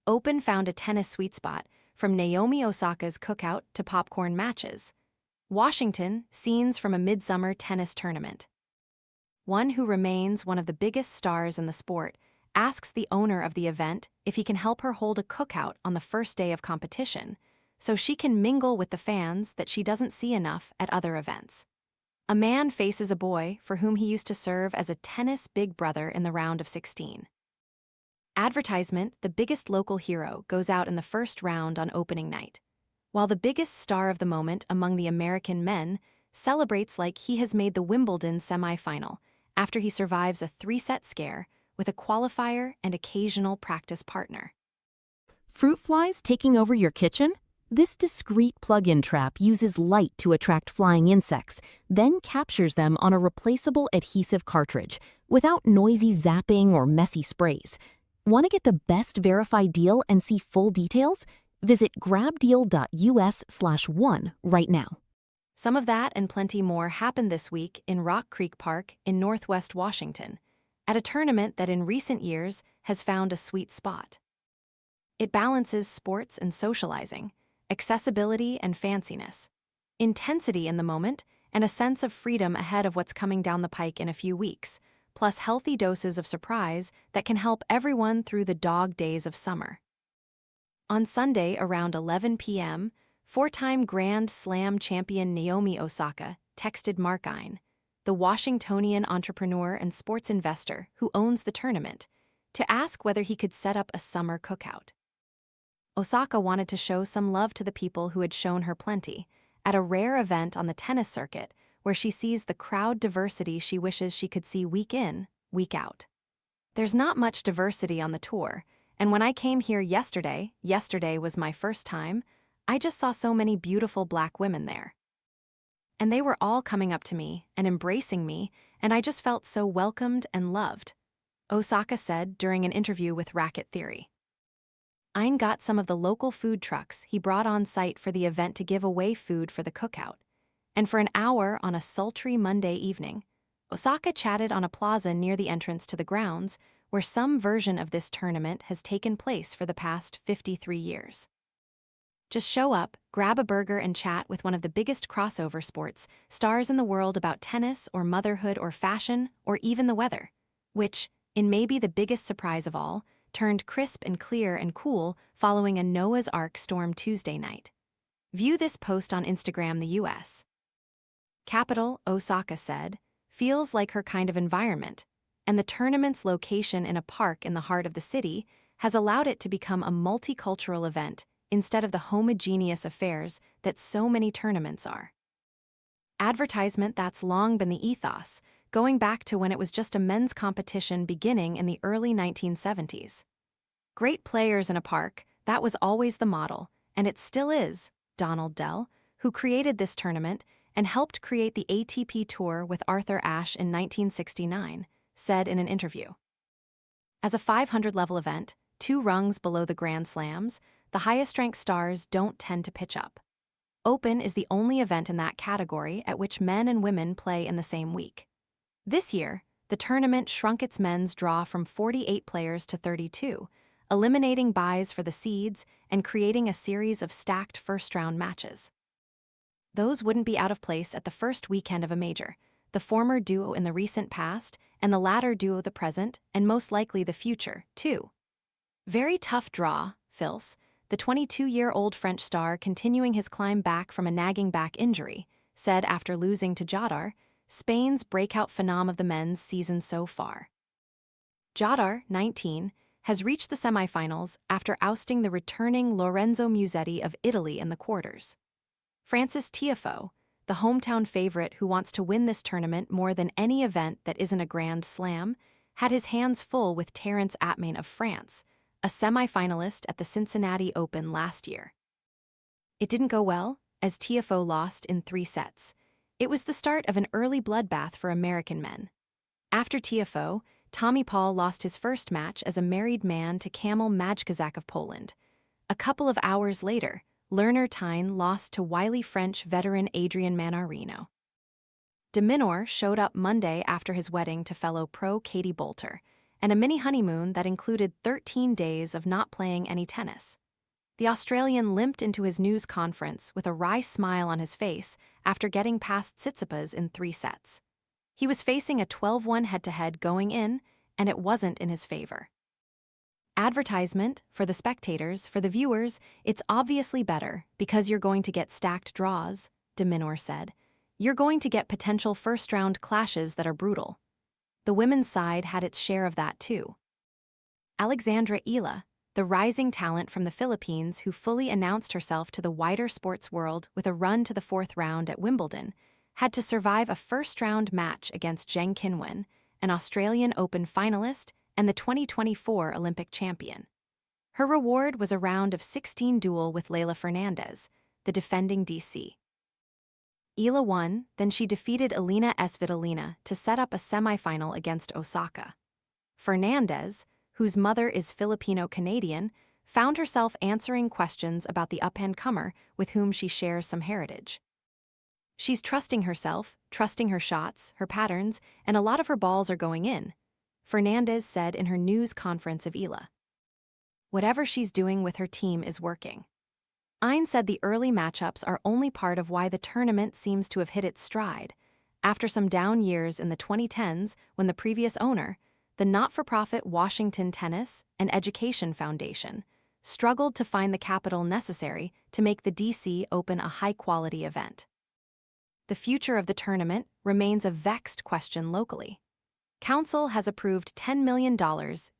Open found a tennis sweet spot, from Naomi Osaka's cookout to popcorn matches. Washington, scenes from a midsummer tennis tournament. One who remains one of the biggest stars in the sport asks the owner of the event if he can help her hold a cookout on the first day of competition, so she can mingle with the fans that she doesn't see enough at other events. A man faces a boy for whom he used to serve as a tennis big brother in the round of 16. Advertisement, the biggest local hero, goes out in the first round on opening night, while the biggest star of the moment among the American men celebrates like he has made the Wimbledon semifinal after he survives a 3-set scare with a qualifier and occasional practice partner. Fruit flies taking over your kitchen? This discreet plug-in trap uses light to attract flying insects, then captures them on a replaceable adhesive cartridge without noisy zapping or messy sprays. Want to get the best verified deal and see full details? Visit grabdeal.us/one right now. Some of that and plenty more happened this week in Rock Creek Park in Northwest Washington, at a tournament that in recent years has found a sweet spot. It balances sports and socializing, accessibility and fanciness, intensity in the moment, and a sense of freedom ahead of what's coming down the pike in a few weeks, plus healthy doses of surprise that can help everyone through the dog days of summer. On Sunday around 11 p.m., 4-time Grand Slam champion Naomi Osaka texted Mark Ein, the Washingtonian entrepreneur and sports investor who owns the tournament, to ask whether he could set up a summer cookout. Osaka wanted to show some love to the people who had shown her plenty, at a rare event on the tennis circuit where she sees the crowd diversity she wishes she could see week in, week out. There's not much diversity on the tour, and when I came here yesterday was my first time, I just saw so many beautiful black women there. And they were all coming up to me and embracing me, and I just felt so welcomed and loved, Osaka said during an interview with Racket Theory. Ein got some of the local food trucks he brought on site for the event to give away food for the cookout, and for an hour on a sultry Monday evening, Osaka chatted on a plaza near the entrance to the grounds where some version of this tournament has taken place for the past 53 years. Just show up, grab a burger and chat with one of the biggest crossover sports stars in the world about tennis or motherhood or fashion or even the weather, which, in maybe the biggest surprise of all, turned crisp and clear and cool following a Noah's Ark storm Tuesday night. View this post on Instagram, the US. Capital, Osaka said, feels like her kind of environment, and the tournament's location in a park in the heart of the city has allowed it to become a multicultural event instead of the homogeneous affairs that so many tournaments are. Advertisement, that's long been the ethos, going back to when it was just a men's competition beginning in the early 1970s. Great players in a park, that was always the model, and it still is, Donald Dell, who created this tournament and helped create the ATP Tour with Arthur Ashe in 1969, said in an interview. As a 500-level event, 2 rungs below the Grand Slams, the highest-ranked stars don't tend to pitch up. Open is the only event in that category at which men and women play in the same week. This year, the tournament shrunk its men's draw from 48 players to 32, eliminating buys for the seeds and creating a series of stacked first-round matches. Those wouldn't be out of place at the first weekend of a major, the former duo in the recent past and the latter duo the present and most likely the future, too. Very tough draw, Fils, the 22-year-old French star continuing his climb back from a nagging back injury, said after losing to Jodar, Spain's breakout phenom of the men's season so far. Jodar, 19, has reached the semifinals after ousting the returning Lorenzo Musetti of Italy in the quarters. Frances Tiafoe, the hometown favorite who wants to win this tournament more than any event that isn't a Grand Slam, had his hands full with Terence Atmain of France, a semifinalist at the Cincinnati Open last year. It didn't go well, as Tiafoe lost in 3 sets. It was the start of an early bloodbath for American men. After Tiafoe, Tommy Paul lost his first match as a married man to Kamil Majkazak of Poland. A couple of hours later, Lerner Tyne lost to wily French veteran Adrian Manarino. De Minaur showed up Monday after his wedding to fellow pro Katie Boulter, and a mini honeymoon that included 13 days of not playing any tennis. The Australian limped into his news conference with a wry smile on his face after getting past Tsitsipas in 3 sets. He was facing a 12-1 head-to-head going in, and it wasn't in his favor. Advertisement, for the spectators, for the viewers, it's obviously better because you're going to get stacked draws, de Minaur said. You're going to get potential first-round clashes that are brutal. The women's side had its share of that too. Alexandra Ila, the rising talent from the Philippines who fully announced herself to the wider sports world with a run to the 4th round at Wimbledon, had to survive a first-round match against Zheng Qinwen, an Australian Open finalist and the 2024 Olympic champion. Her reward was a round of 16 duel with Leylah Fernandez, the defending DC. Ila won, then she defeated Elina Svitolina to set up a semifinal against Osaka. Fernandez, whose mother is Filipino-Canadian, found herself answering questions about the up-and-comer with whom she shares some heritage. She's trusting herself, trusting her shots, her patterns, and a lot of her balls are going in, Fernandez said in her news conference of Ila. Whatever she's doing with her team is working. Ain said the early matchups are only part of why the tournament seems to have hit its stride, after some down years in the 2010s when the previous owner, the not-for-profit Washington Tennis and Education Foundation, struggled to find the capital necessary to make the DC Open a high-quality event. The future of the tournament remains a vexed question locally. Council has approved $10 million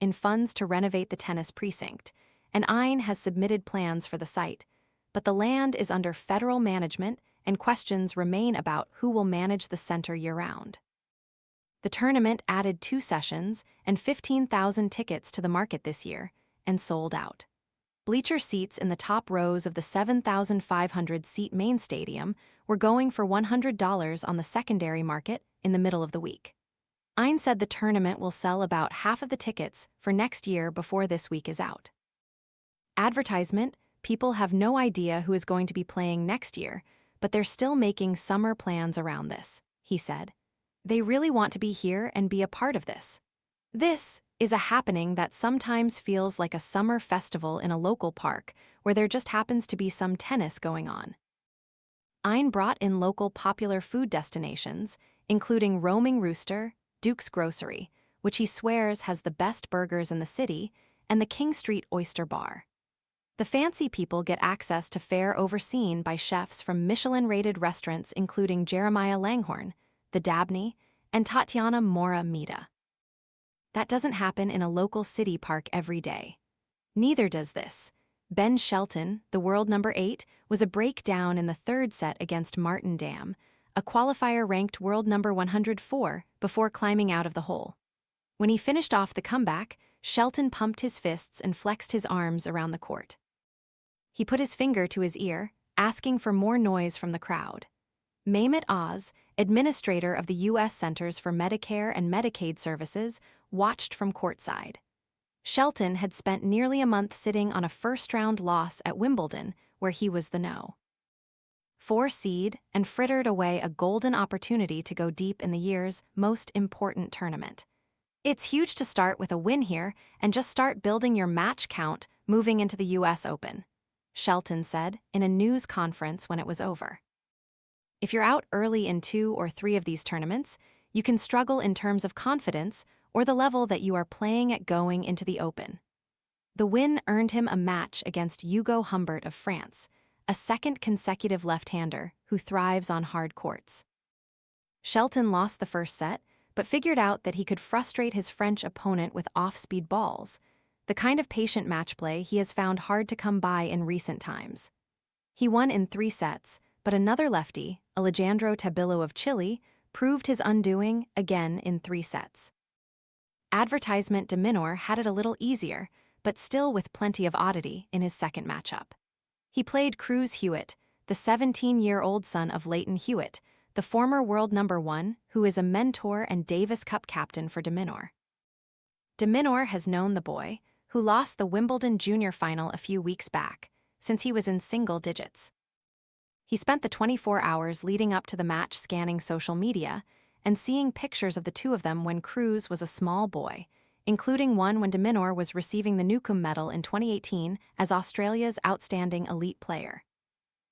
in funds to renovate the tennis precinct, and Ain has submitted plans for the site, but the land is under federal management and questions remain about who will manage the center year-round. The tournament added 2 sessions and 15,000 tickets to the market this year, and sold out. Bleacher seats in the top rows of the 7,500-seat main stadium were going for $100 on the secondary market in the middle of the week. Ain said the tournament will sell about half of the tickets for next year before this week is out. Advertisement, people have no idea who is going to be playing next year, but they're still making summer plans around this, he said. They really want to be here and be a part of this. This is a happening that sometimes feels like a summer festival in a local park where there just happens to be some tennis going on. Ain brought in local popular food destinations, including Roaming Rooster, Duke's Grocery, which he swears has the best burgers in the city, and the King Street Oyster Bar. The fancy people get access to fare overseen by chefs from Michelin-rated restaurants including Jeremiah Langhorne, The Dabney, and Tatiana Mora Mita. That doesn't happen in a local city park every day. Neither does this. Ben Shelton, the world number 8, was a breakdown in the 3rd set against Martin Dam, a qualifier ranked world number 104, before climbing out of the hole. When he finished off the comeback, Shelton pumped his fists and flexed his arms around the court. He put his finger to his ear, asking for more noise from the crowd. Mehmet Oz, administrator of the U.S. Centers for Medicare and Medicaid Services, watched from courtside. Shelton had spent nearly a month sitting on a first-round loss at Wimbledon, where he was the no. 4 seed and frittered away a golden opportunity to go deep in the year's most important tournament. It's huge to start with a win here and just start building your match count moving into the U.S. Open, Shelton said in a news conference when it was over. If you're out early in 2 or 3 of these tournaments, you can struggle in terms of confidence or the level that you are playing at going into the Open. The win earned him a match against Hugo Humbert of France, a 2nd consecutive left-hander who thrives on hard courts. Shelton lost the first set, but figured out that he could frustrate his French opponent with off-speed balls, the kind of patient match play he has found hard to come by in recent times. He won in 3 sets, but another lefty, Alejandro Tabillo of Chile, proved his undoing again in 3 sets. Advertisement de Minaur had it a little easier, but still with plenty of oddity in his second matchup. He played Cruz Hewitt, the 17-year-old son of Leighton Hewitt, the former world number 1, who is a mentor and Davis Cup captain for de Minaur. De Minaur has known the boy, who lost the Wimbledon junior final a few weeks back, since he was in single digits. He spent the 24 hours leading up to the match scanning social media and seeing pictures of the two of them when Cruz was a small boy, including one when de Minaur was receiving the Newcombe Medal in 2018 as Australia's outstanding elite player.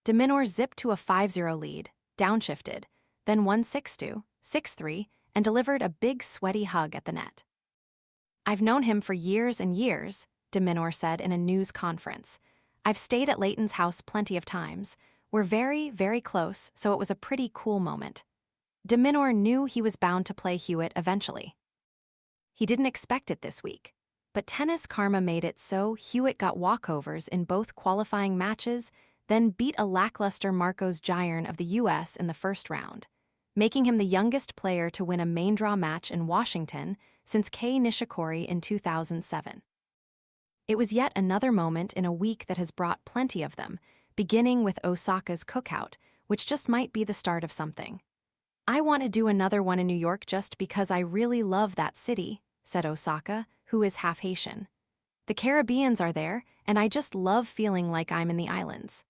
De Minaur zipped to a 5-0 lead, downshifted, then won 6-2, 6-3, and delivered a big sweaty hug at the net. "I've known him for years and years," de Minaur said in a news conference. "I've stayed at Leighton's house plenty of times. We're very, very close, so it was a pretty cool moment." De Minaur knew he was bound to play Hewitt eventually. He didn't expect it this week, but tennis karma made it so Hewitt got walkovers in both qualifying matches, then beat a lackluster Marcos Giron of the US in the first round, making him the youngest player to win a main draw match in Washington since Kei Nishikori in 2007. It was yet another moment in a week that has brought plenty of them, beginning with Osaka's cookout, which just might be the start of something. "I want to do another one in New York just because I really love that city," said Osaka, who is half Haitian. "The Caribbeans are there, and I just love feeling like I'm in the islands."